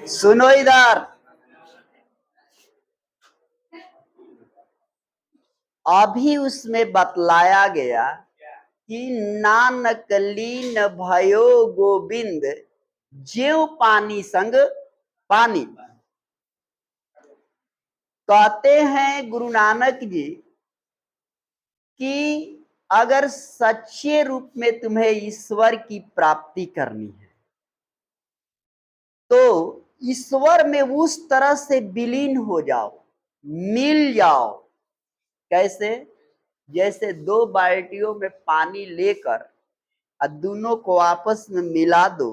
सुनो इधर, अभी उसमें बतलाया गया कि नानकलीन भयो गोविंद ज्यों पानी संग पानी। कहते हैं गुरु नानक जी कि अगर सच्चे रूप में तुम्हें ईश्वर की प्राप्ति करनी है तो ईश्वर में उस तरह से विलीन हो जाओ, मिल जाओ। कैसे? जैसे दो बाल्टियों में पानी लेकर और दोनों को आपस में मिला दो,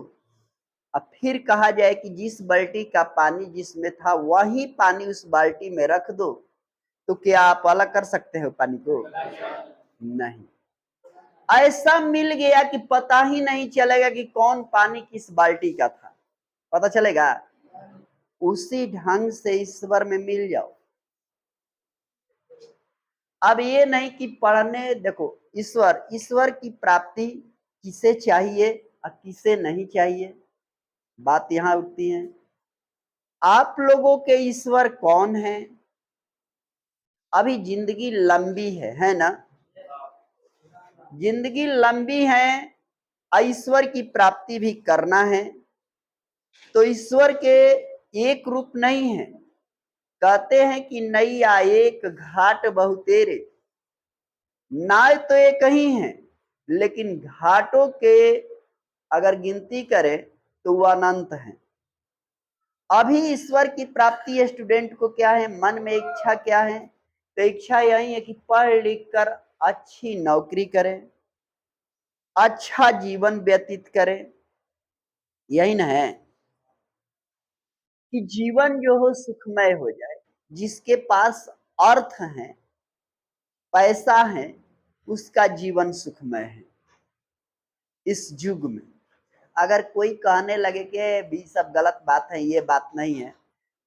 अब फिर कहा जाए कि जिस बाल्टी का पानी जिसमें था वही पानी उस बाल्टी में रख दो, तो क्या आप अलग कर सकते हो पानी को? नहीं। ऐसा मिल गया कि पता ही नहीं चलेगा कि कौन पानी किस बाल्टी का था। पता चलेगा? उसी ढंग से ईश्वर में मिल जाओ। अब ये नहीं कि पढ़ने, देखो ईश्वर की प्राप्ति किसे चाहिए और किसे नहीं चाहिए, बात यहां उठती है। आप लोगों के ईश्वर कौन है? अभी जिंदगी लंबी है ना? जिंदगी लंबी है, ईश्वर की प्राप्ति भी करना है, तो ईश्वर के एक रूप नहीं है। कहते हैं कि नैया एक घाट बहुतेरे, नाव तो एक ही है, लेकिन घाटों के अगर गिनती करें तो वह अनंत है। अभी ईश्वर की प्राप्ति स्टूडेंट को क्या है, मन में इच्छा क्या है? तो इच्छा यही है कि पढ़ लिख कर अच्छी नौकरी करें, अच्छा जीवन व्यतीत करें। यही ना है कि जीवन जो हो सुखमय हो जाए। जिसके पास अर्थ है, पैसा है, उसका जीवन सुखमय है। इस युग में अगर कोई कहने लगे कि भी सब गलत बात है, ये बात नहीं है,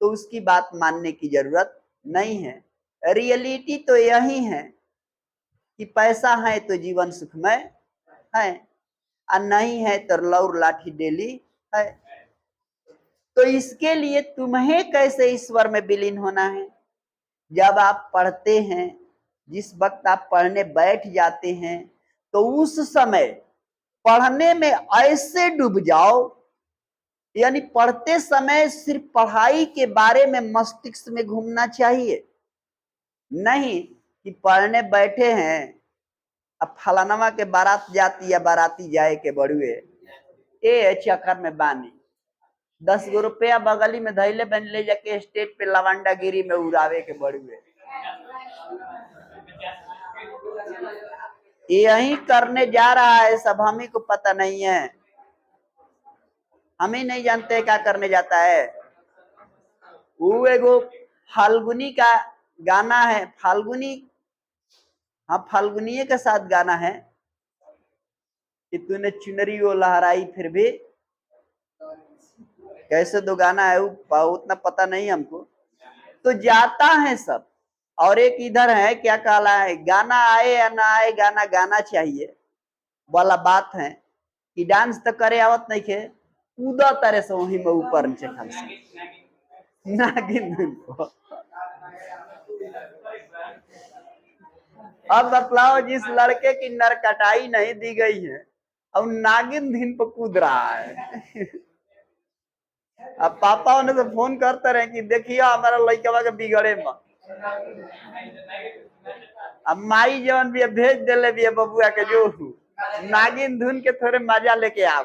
तो उसकी बात मानने की जरूरत नहीं है। रियलिटी तो यही है कि पैसा है तो जीवन सुखमय है, और नहीं है तो लौर लाठी डेली है। तो इसके लिए तुम्हें कैसे ईश्वर में विलीन होना है? जब आप पढ़ते हैं, जिस वक्त आप पढ़ने बैठ जाते हैं, तो उस समय पढ़ने में ऐसे डूब जाओ, यानी पढ़ते समय सिर्फ पढ़ाई के बारे में मस्तिष्क में घूमना चाहिए। नहीं कि पढ़ने बैठे हैं, अब फलानवा के बारात जाती या बाराती जाए के बड़ुए, ए चक्कर में बानी 10 गो रुपया बगली में धैले बन ले जाके स्टेट पे लवंडा गिरी में उड़ावे के बड़ुए। यही करने जा रहा है सब, हम ही को पता नहीं है, हम ही नहीं जानते क्या करने जाता है। वो एगो फाल्गुनी का गाना है, फाल्गुनी, हाँ फाल्गुनी के साथ गाना है कि तूने चुनरी वो लहराई फिर भी, कैसे दो गाना है वो उतना पता नहीं हमको। तो जाता है सब। और एक इधर है, क्या कहला है, गाना आए या ना आए, गाना गाना चाहिए वाला बात है कि डांस तो करे आवत नहीं के, कूदा तरह से वहीं में ऊपर नीचे खल से नागिन धुन को। अब बतलाओ, जिस लड़के की नरकटाई नहीं दी गई है, अब नागिन धुन पर कूद रहा है। अब पापा उन्हें से फोन करते रहे कि देखिए हमारा लड़का के बिगड़े में, अब माई जवन भी भेज दिले भी बबुआ के जो नागिन धुन के थोड़े मजा लेके आओ।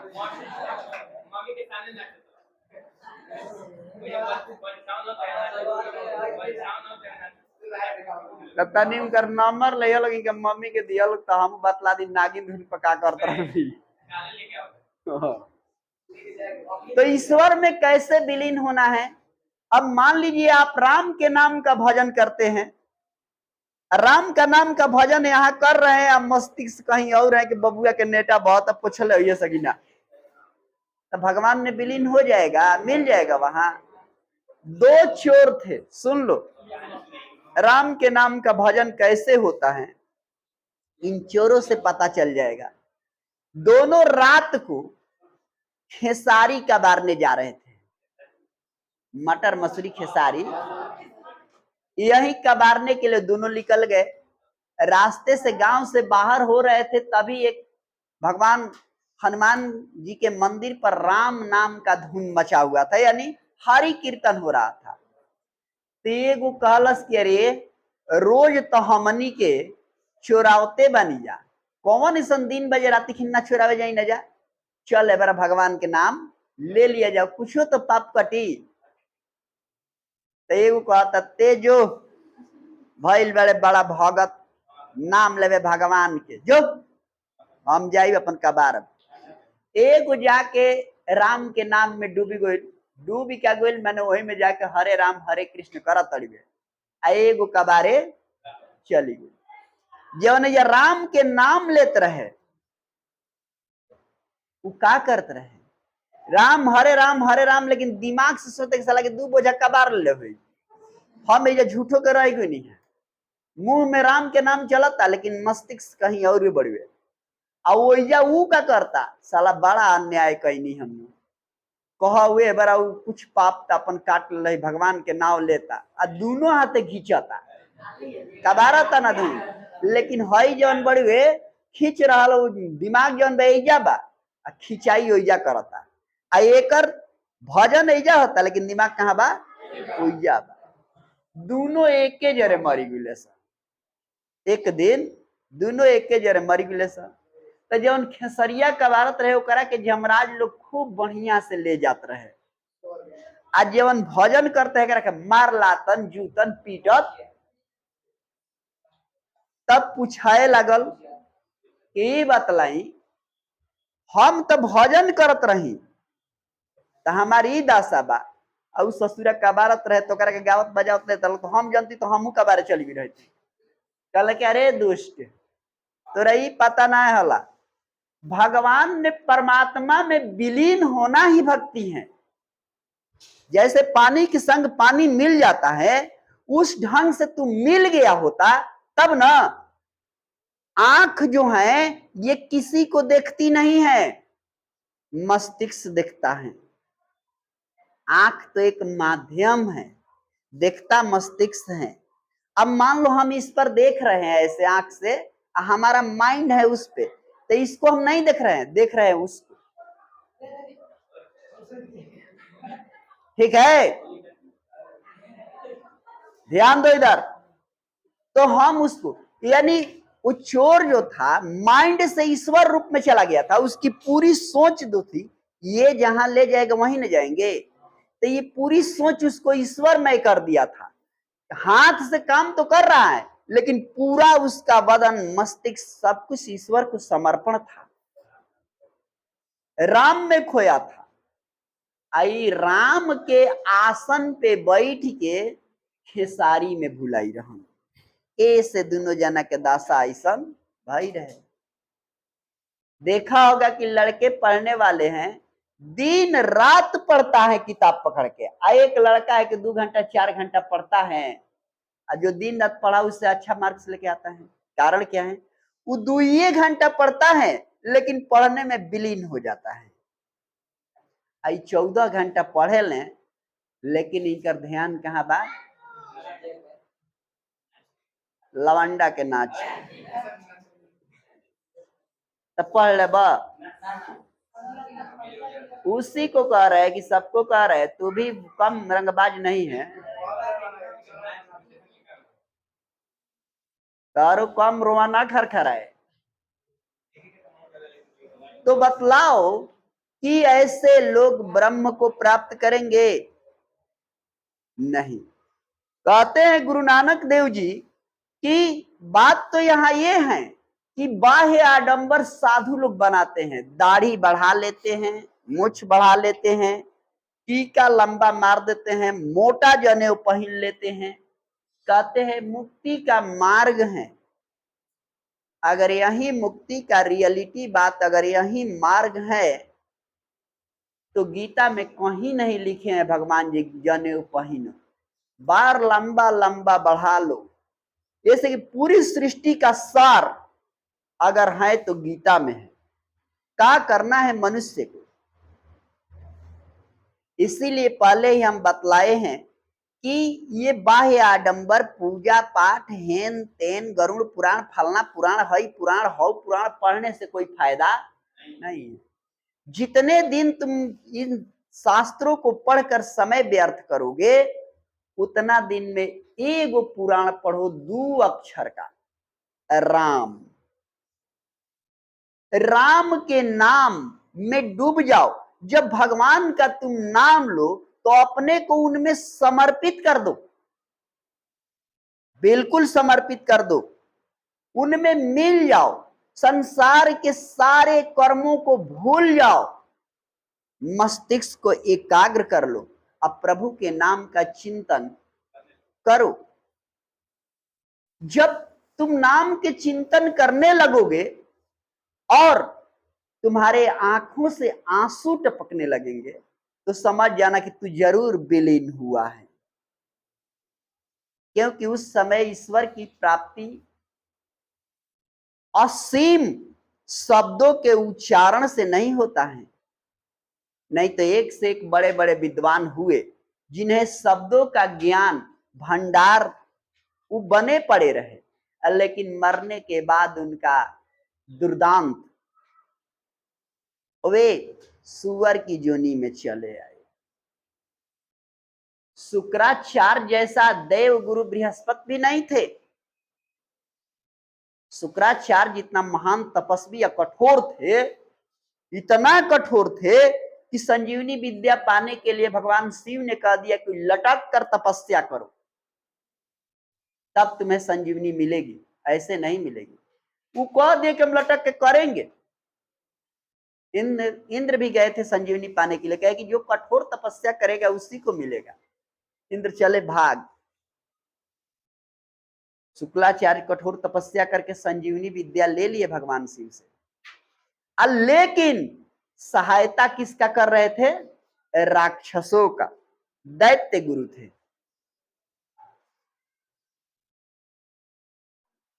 तनी उनकर नंबर ले लगी कि मम्मी के दियल, तो हम बतला दी नागिन धुन पका करते रही। तो ईश्वर में कैसे विलीन होना है? अब मान लीजिए आप राम के नाम का भजन करते हैं, राम का नाम का भजन यहाँ कर रहे हैं, अब मस्तिष्क कहीं और है कि बबुआ के नेटा बहुत पूछ ले सकीना, तो भगवान में विलीन हो जाएगा, मिल जाएगा वहां। दो चोर थे, सुन लो राम के नाम का भजन कैसे होता है, इन चोरों से पता चल जाएगा। दोनों रात को खेसारी कबारने जा रहे थे, मटर मसूरी खेसारी, यही कबारने के लिए दोनों निकल गए। रास्ते से गांव से बाहर हो रहे थे, तभी एक भगवान हनुमान जी के मंदिर पर राम नाम का धूम मचा हुआ था, यानी हरि कीर्तन हो रहा था। तो एगो कहलस कि अरे रोज तो हमनी के चोरावते बनी जा, कौन सन दिन बजे रात खिन्ना चोरावे जाई न जा, चल ए बार भगवान के नाम ले लिया जाओ, कुछ तो पाप कटी। तो एगो कहता ते जो भइल बड़े बड़ा भगत, नाम लेवे भगवान के, जो हम जाई अपन कबार। एगो जाके राम के नाम में डूबी गई, डूबी क्या गई मैंने वही में जाके हरे राम हरे कृष्ण करत तड़िए, एगो कबारे चली गई। जौन ये राम के नाम लेते रहे, वो का करते रहे, राम हरे राम, लेकिन दिमाग से सोचते साला के 2 बोझा कबार ले हुई, हम ये झूठो के रह गई नहीं है। मुंह में राम के नाम चलता, लेकिन मस्तिष्क कहीं और भी बढ़ गए। वो का करता, साला बड़ा अन्याय कहीं हम कह हुए बड़ा कुछ पाप अपन काट ले, भगवान के नाम लेता आ दोनों हाथे खींचता, कबारता ना धूम, लेकिन हई जौन बड़ी वे खींच रहा, दिमाग जौन बेजा बा खिंचाई ओइजा करता, आ एकर भजन ऐजा होता, लेकिन दिमाग कहाँ बा ओइजा बा। दोनों एके जरे मरी गए, एक दिन दोनों एके जरे मरी गए। तो जौन खेसरिया कबारत रहे ओकरा के जमराज लोग खूब बढ़िया से ले जात रहे, आज जवन भजन करते है मार लातन जूतन पीटत। तब पूछाए लगल कि बतलाई हम तो भजन करत रही, तो हमारी दशा बा, और ससुरा कबारत रहे तो के गावत बजावत नहीं, तो हम जानती तो हमू कबारे चली भी रहती। कल के अरे दुष्ट, तोरा ही पता ना होला, भगवान ने परमात्मा में विलीन होना ही भक्ति है। जैसे पानी के संग पानी मिल जाता है, उस ढंग से तू मिल गया होता तब ना। आंख जो है ये किसी को देखती नहीं है, मस्तिष्क देखता है। आंख तो एक माध्यम है, देखता मस्तिष्क है। अब मान लो हम इस पर देख रहे हैं ऐसे आंख से, हमारा माइंड है उस पे, तो इसको हम नहीं देख रहे हैं, देख रहे हैं उसको, ठीक है, ध्यान दो इधर। तो हम उसको, यानी वो चोर जो था माइंड से ईश्वर रूप में चला गया था, उसकी पूरी सोच जो थी ये जहां ले जाएगा वहीं न जाएंगे, तो ये पूरी सोच उसको ईश्वर में कर दिया था। हाथ से काम तो कर रहा है, लेकिन पूरा उसका बदन मस्तिष्क सब कुछ ईश्वर को समर्पण था, राम में खोया था। आई राम के आसन पे बैठ के खेसारी में भुलाई रहन, ऐसे दोनों जना के दासा ऐसा भाई रहे। देखा होगा कि लड़के पढ़ने वाले हैं, दिन रात पढ़ता है किताब पकड़ के, एक लड़का है कि 2 घंटा 4 घंटा पढ़ता है, और जो दिन रात पढ़ा उससे अच्छा मार्क्स लेके आता है। कारण क्या है, वो 2 घंटा पढ़ता है लेकिन पढ़ने में विलीन हो जाता है। आई 14 घंटा पढ़े लें, लेकिन इनकर ध्यान कहाँ बा, लवंडा के नाच। तो पढ़ ले बा, उसी को कह रहा है कि सबको कह रहा है तू भी कम रंगबाज नहीं है, तारो कम रोवाना खरखराए। तो बतलाओ कि ऐसे लोग ब्रह्म को प्राप्त करेंगे? नहीं। कहते हैं गुरु नानक देव जी कि बात तो यहाँ ये है कि बाह्य आडंबर साधु लोग बनाते हैं, दाढ़ी बढ़ा लेते हैं, मूछ बढ़ा लेते हैं, टीका लंबा मार देते हैं, मोटा जनेऊ पहन लेते हैं, कहते हैं मुक्ति का मार्ग है। अगर यही मुक्ति का रियलिटी बात, अगर यही मार्ग है, तो गीता में कहीं नहीं लिखे हैं भगवान जी जनेऊ पहनो, बार लंबा लंबा बढ़ा लो। जैसे कि पूरी सृष्टि का सार अगर है तो गीता में है, क्या करना है मनुष्य को, इसीलिए पहले ही हम बतलाए हैं कि ये बाह्य आडंबर पूजा पाठ हेन तेन गरुड़ पुराण फलना पुराण हई पुराण हौ पुराण पढ़ने से कोई फायदा नहीं है। जितने दिन तुम इन शास्त्रों को पढ़कर समय व्यर्थ करोगे उतना दिन में एगो पुराण पढ़ो 2 अक्षर का राम। राम के नाम में डूब जाओ। जब भगवान का तुम नाम लो तो अपने को उनमें समर्पित कर दो, बिल्कुल समर्पित कर दो, उनमें मिल जाओ, संसार के सारे कर्मों को भूल जाओ, मस्तिष्क को एकाग्र कर लो, अब प्रभु के नाम का चिंतन करो। जब तुम नाम के चिंतन करने लगोगे और तुम्हारे आंखों से आंसू टपकने लगेंगे तो समझ जाना कि तू जरूर विलीन हुआ है, क्योंकि उस समय ईश्वर की प्राप्ति असीम शब्दों के उच्चारण से नहीं होता है। नहीं तो एक से एक बड़े बड़े विद्वान हुए जिन्हें शब्दों का ज्ञान भंडार वो बने पड़े रहे, लेकिन मरने के बाद उनका दुर्दांत वे सुअर की जोनी में चले आए। शुक्राचार्य जैसा देव गुरु बृहस्पति भी नहीं थे। शुक्राचार्य जितना महान तपस्वी या कठोर थे, इतना कठोर थे कि संजीवनी विद्या पाने के लिए भगवान शिव ने कह दिया कि लटक कर तपस्या करो तब तुम्हें संजीवनी मिलेगी, ऐसे नहीं मिलेगी। वो कह दिए कि हम लटक के करेंगे। इंद्र भी गए थे संजीवनी पाने के लिए, कहे कि जो कठोर तपस्या करेगा उसी को मिलेगा। इंद्र चले भाग। शुक्लाचार्य कठोर तपस्या करके संजीवनी विद्या ले लिए भगवान शिव से, लेकिन सहायता किसका कर रहे थे? राक्षसों का। दैत्य गुरु थे।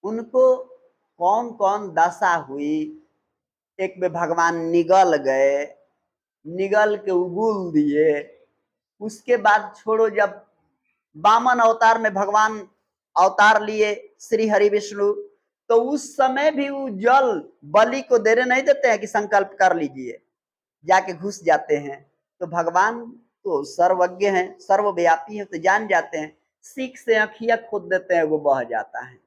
उनको कौन कौन दशा हुई। एक में भगवान निगल गए, निगल के उगुल दिए। उसके बाद छोड़ो, जब वामन अवतार में भगवान अवतार लिए श्री हरि विष्णु, तो उस समय भी वो जल बलि को देने नहीं देते हैं कि संकल्प कर लीजिए, जाके घुस जाते हैं। तो भगवान तो सर्वज्ञ हैं, सर्वव्यापी हैं, तो जान जाते हैं, सीख से अखिया खोद देते हैं, वो बह जाता है।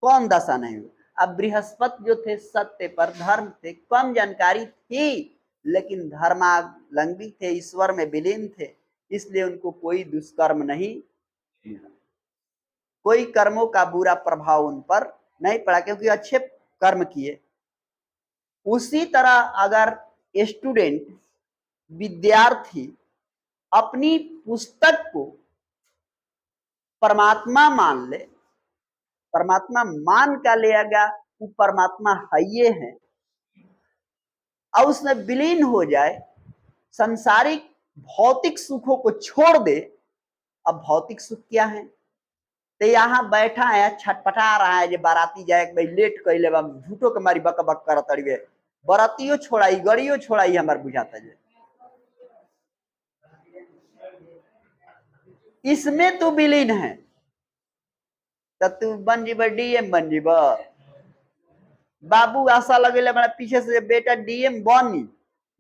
कौन दशा नहीं हुई। अब बृहस्पति जो थे सत्य पर धर्म थे, कम जानकारी थी लेकिन धर्मावलंबी थे, ईश्वर में विलीन थे, इसलिए उनको कोई दुष्कर्म नहीं मिला, कोई कर्मों का बुरा प्रभाव उन पर नहीं पड़ा, क्योंकि अच्छे कर्म किए। उसी तरह अगर स्टूडेंट विद्यार्थी अपनी पुस्तक को परमात्मा मान ले, परमात्मा मान का लेगा, वो परमात्मा है ये है, और उसमें विलीन हो जाए, संसारिक भौतिक सुखों को छोड़ दे। अब भौतिक सुख क्या है? तो यहाँ बैठा है, छटपटा रहा है, जो बाराती जाए भाई लेट कैले झूठो के मारी बक बक करत अड़िए, बरातियों छोड़ाई गड़ियों छोड़ाई हमार बुझाता है। इसमें तू विलीन है तो तू बन जीब डीएम, बन जीब। बाबू आशा लगे मेरा पीछे से बेटा डीएम बनी,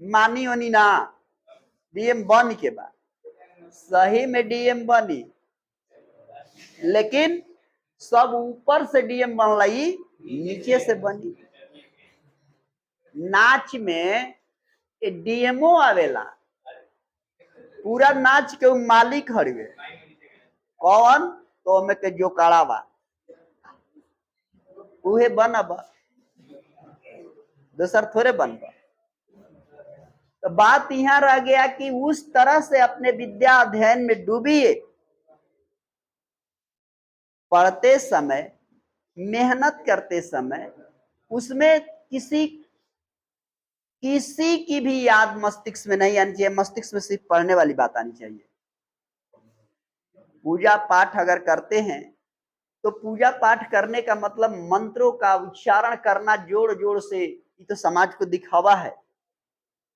मानी ओनी ना, डीएम बन के बाद सही में डीएम बनी, लेकिन सब ऊपर से डीएम बन लाई, नीचे से बनी। नाच में डीएमओ आवेला, पूरा नाच के मालिक हरवे कौन? तो में के जो काड़ावा उहे बनब, दूसर थोड़े बनब। तो बात यहां रह गया कि उस तरह से अपने विद्या अध्ययन में डूबिए, पढ़ते समय, मेहनत करते समय, उसमें किसी की भी याद मस्तिष्क में नहीं आनी चाहिए, मस्तिष्क में सिर्फ पढ़ने वाली बात आनी चाहिए। पूजा पाठ अगर करते हैं तो पूजा पाठ करने का मतलब मंत्रों का उच्चारण करना जोर जोर से, ये तो समाज को दिखावा है।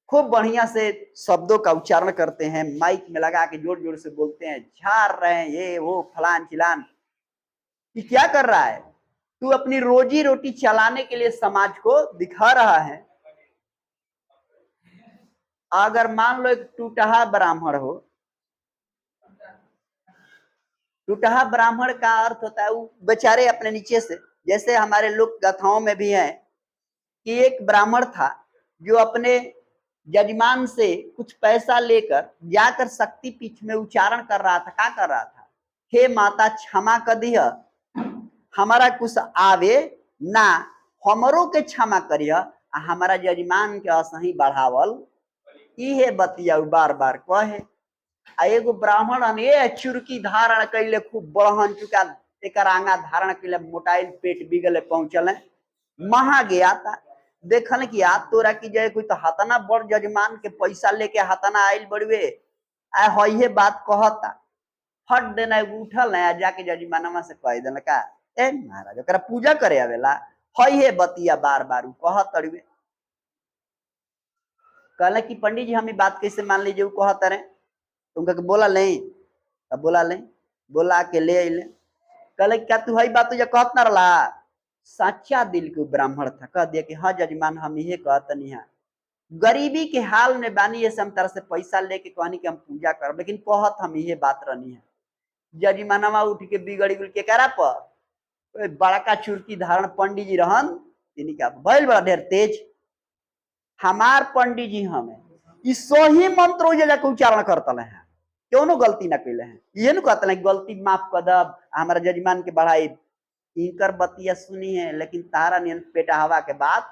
खूब बढ़िया से शब्दों का उच्चारण करते हैं, माइक में लगा के जोर जोर से बोलते हैं, झाड़ रहे हैं ये वो फलान चिलान। कि क्या कर रहा है? तू अपनी रोजी रोटी चलाने के लिए समाज को दिखा रहा है। अगर मान लो एक टूटहा ब्राह्मण हो, टूटहा ब्राह्मण का अर्थ होता है वो बेचारे अपने नीचे से, जैसे हमारे लोक गाथाओं में भी है कि एक ब्राह्मण था जो अपने जजमान से कुछ पैसा लेकर जाकर शक्ति पीठ में उच्चारण कर रहा था। क्या कर रहा था? हे माता क्षमा कर दिया, हमारा कुछ आवे ना, हमरो के क्षमा करिया, हमारा जजमान के असही बढ़ावल। इहे बतिया बार बार कहे। एगो ब्राह्मण ये चुरकी धारण कैले, खूब बढ़न चुका एक आंगा धारण कैले, मोटाइल पेट बिगले पहुंचल, महा गया था। देखल कि याद तोरा की जय कोई तो हतना बड़ जजमान के पैसा लेके हतना आयल बड़वे, आ हइहे बात कहता। फट देना उठल है, जाके जजमानमा से कह देना का, ए महाराज ओकरा पूजा करे आवेला, हइहे बतिया बार बार कहत तड़वे। कहले कि पंडित जी हम बात कैसे मान लीजिए, वो कहत रहे। तुमका बोला नहीं, तब बोला नहीं, बोला के ले अले। कहले क्या तू हई बात तुझे कहत ना रहा? सच्चा दिल के ब्राह्मण था, कह दिया कि हाँ जजमान हम ये कहतनी है, गरीबी के हाल में बानी, ये हम तरह से पैसा लेके कहनी कि हम पूजा कर, लेकिन कहत हम ये बात रहनी है। जजमानवा उठ के बिगड़ी गुल के करा पर बड़का चुरकी धारण पंडित जी रहन, तिनी का भइल बड़ा ढेर तेज। हमार पंडित जी हमें सही मंत्र जाके उच्चारण करतले हैं, क्यों गलती ना कैले हैं, ये न कहते गलती माफ कर दब, हमारा जजमान के बढ़ाई। इनकर बतिया सुनी है, लेकिन तारा नियन पेटा हवा के बात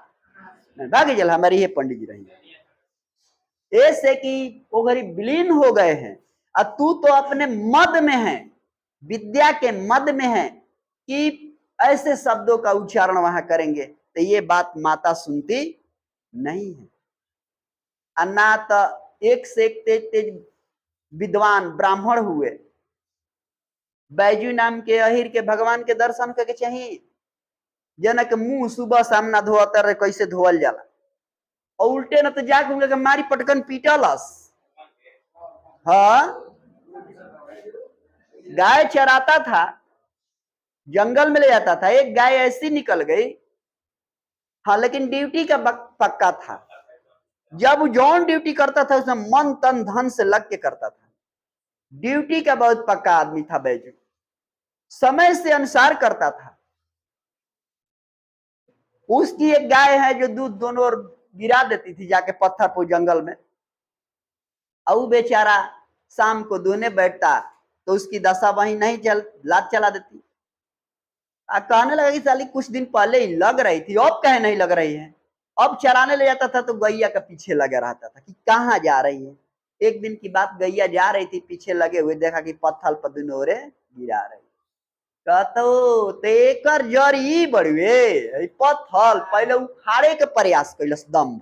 भागे जल हमारी ये पंडित जी रही। ऐसे कि वो गरीब विलीन हो गए हैं, और तू तो अपने मद में है, विद्या के मद में है कि ऐसे शब्दों का उच्चारण वहां करेंगे, तो ये बात माता सुनती नहीं है। अन्ना तो एक से एक तेज तेज विद्वान ब्राह्मण हुए। बैजू नाम के अहिर के भगवान के दर्शन करके चाहिए, जनक मुंह सुबह सामना धोता रहे, कैसे धोवल जाला, और उल्टे न तो जाके मारी पटकन पीटलस। हाँ, गाय चराता था, जंगल में ले जाता था, एक गाय ऐसी निकल गई। हाँ, लेकिन ड्यूटी का पक्का था। जब जॉन ड्यूटी करता था उसमें मन तन धन से लग के करता था। ड्यूटी का बहुत पक्का आदमी था बैजू, समय से अनुसार करता था। उसकी एक गाय है जो दूध दोनों ओर गिरा देती थी जाके पत्थर पर जंगल में, और बेचारा शाम को दोने बैठता तो उसकी दशा वही नहीं लात चला देती। कहने लगा कि साली कुछ दिन पहले ही लग रही थी, अब कहे नहीं लग रही है। अब चराने ले जाता था तो गैया के पीछे लगे रहता था कि कहाँ जा रही है। एक दिन की बात, गैया जा रही थी, पीछे लगे हुए देखा कि पत्थर पर दुनोरे गिरा रही। कहतो तेकर जरी बड़वे पत्थर पहले उखाड़े के प्रयास कैलस, दम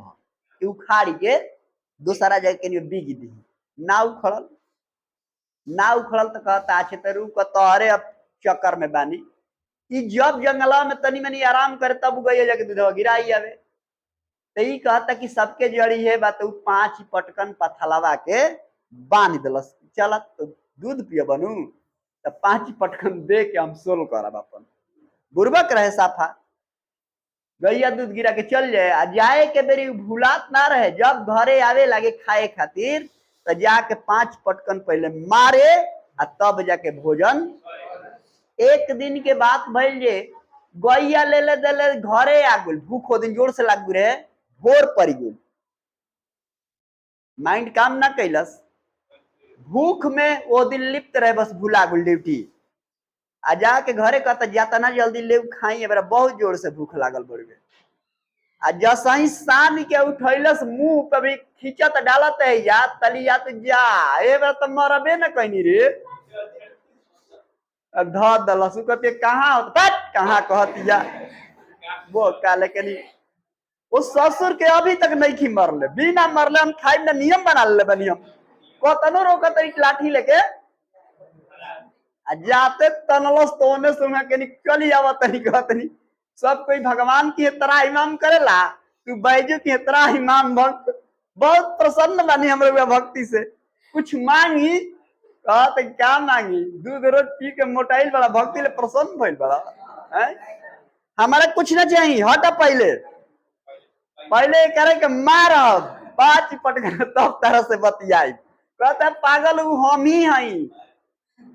कि उखाड़ी के दूसरा जगह के बीग दी, ना उखड़ल। ना उखड़ल तो कहता अच्छे तो रुक तोहरे अब चक्कर में बानी, जब जंगला में तनी मनी आराम करे तब गई जाके दूधवा गिराई आवे। तो ये कहता कि सबके जड़ी है बात, 5 पटकन पथलवा के बांध दिलस, चल तो दूध पिय बनू, तो 5 पटकन दे के हम सोल करब अपन। बुर्बक रहे साफा, गैया दूध गिरा के चल जाए, आ जाए के बेरी भूलात ना रहे, जब घरे आवे लगे खाए खातिर तो जाके 5 पटकन पहले मारे, आ तब जाके भोजन। एक दिन के बात भइल जे गैया ले ले दले घरे आ गल, भूख हो दिन जोर से लाग रहे, भोर पड़ गई, माइंड काम ना कैलस, भूख में वो दिन लिप्त रहे, बस भूला गुल ड्यूटी। आ जाके घरे कहता जाता ना जल्दी ले खाई, बहुत जोर से भूख लागल बड़े। आ जैसा ही सान के उठैलस, मुंह पे भी खींचत डालत है, या तली या तो जा ए बार तो मरबे न कहनी रे, ध दलसु कहते कहाँ कहाँ कहतिया वो का, लेकिन वो ससुर के अभी तक नहीं खी मरले, बिना मरले हम खाई ना नियम बना ले बनी हम, कहतनो रोकत लाठी लेके जाते तनलस तोने सुना के निकल आवत नहीं कहतनी। सब कोई भगवान की तरह इमाम करेला, तू बैजू की तरह इमाम बन, बहुत प्रसन्न बानी हम रउआ भक्ति से, कुछ मांगी कहते क्या मांगी, दूध रोज पी के मोटाइल बड़ा, भक्ति ले प्रसन्न भइल बड़ा हैं? हमारा कुछ ना चाहिए, हटा पहले पहले करे के मारब 5 पटक तब तरह से बतियाई। कहता पागल हम ही हई,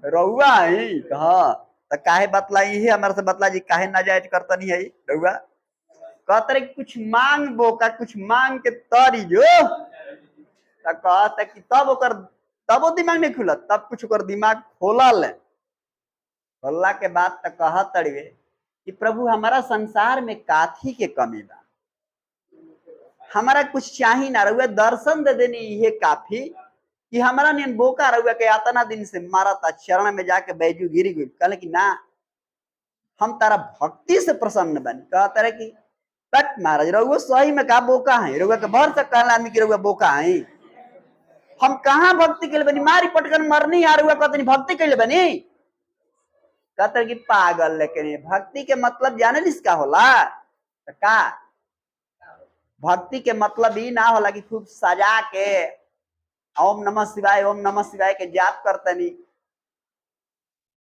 रउआ है हाँ तो काहे बतलाई है हमारे से, बतला जी काहे नाजायज करता नहीं है रउआ। कहते कुछ मांग बो का, कुछ मांग के तरी जो कहता कि तब वो दिमाग नहीं खुला, तब कुछ कर दिमाग खोलल, खोलला के बाद तक कह तड़िए कि प्रभु हमारा संसार में काथी के कमी बा, हमारा कुछ चाही ना, रउआ दर्शन दे देनी ये काफी कि हमारा नियन बोका रउआ के आतना दिन से मारा था, चरण में जाके बैजू गिरी गई। कहले कि ना हम तारा भक्ति से प्रसन्न बनी। कहता रहे कि तक महाराज रउआ सही में का बोका है, रउआ के भर से कहला आदमी की रउआ बोका है, हम कहाँ भक्ति के लिए बनी, मारी पटकन मरनी यार, रउआ कहते भक्ति के लिए बनी। कहते कि पागल, लेकिन भक्ति के मतलब जाने इसका होला का, भक्ति के मतलब ही ना होला कि खूब सजा के ओम नमः शिवाय के जाप करतनी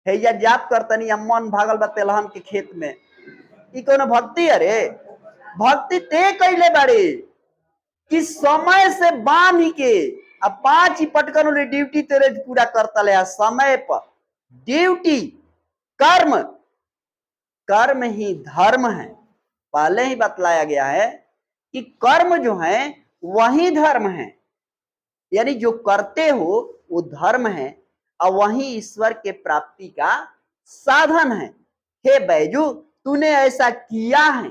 है, या जाप करतनी मन भागल बा तेलहन के खेत में, ई कोनो भक्ति अरे भक्ति ते कैले बाड़ी कि समय से बांध के अब 5 पटकन ड्यूटी तेरे पूरा करता ले, समय पर ड्यूटी, कर्म, कर्म ही धर्म है। पहले ही बतलाया गया है कि कर्म जो है वही धर्म है, यानी जो करते हो वो धर्म है और वही ईश्वर के प्राप्ति का साधन है। हे बैजू तूने ऐसा किया है,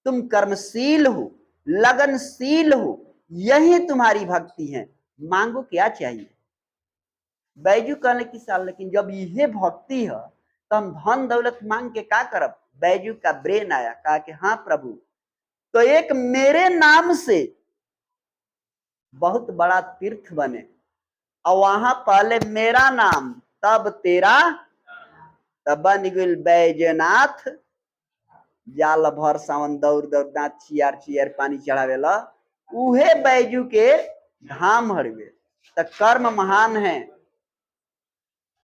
तुम कर्मशील हो, लगनशील हो, यही तुम्हारी भक्ति है, मांगो क्या चाहिए। बैजू कहने की साल, लेकिन जब ये भक्ति है तो हम धन दौलत मांग के क्या करब। बैजू का ब्रेन आया, कहा कि हाँ प्रभु, तो एक मेरे नाम से बहुत बड़ा तीर्थ बने और वहां पहले मेरा नाम तब तेरा, तब बन गई बैजनाथ, जाल भर सावन दौड़ दौड़ दांत चियार चियार पानी चढ़ावेला, उहे बैजू के धाम हरवे। तो कर्म महान है,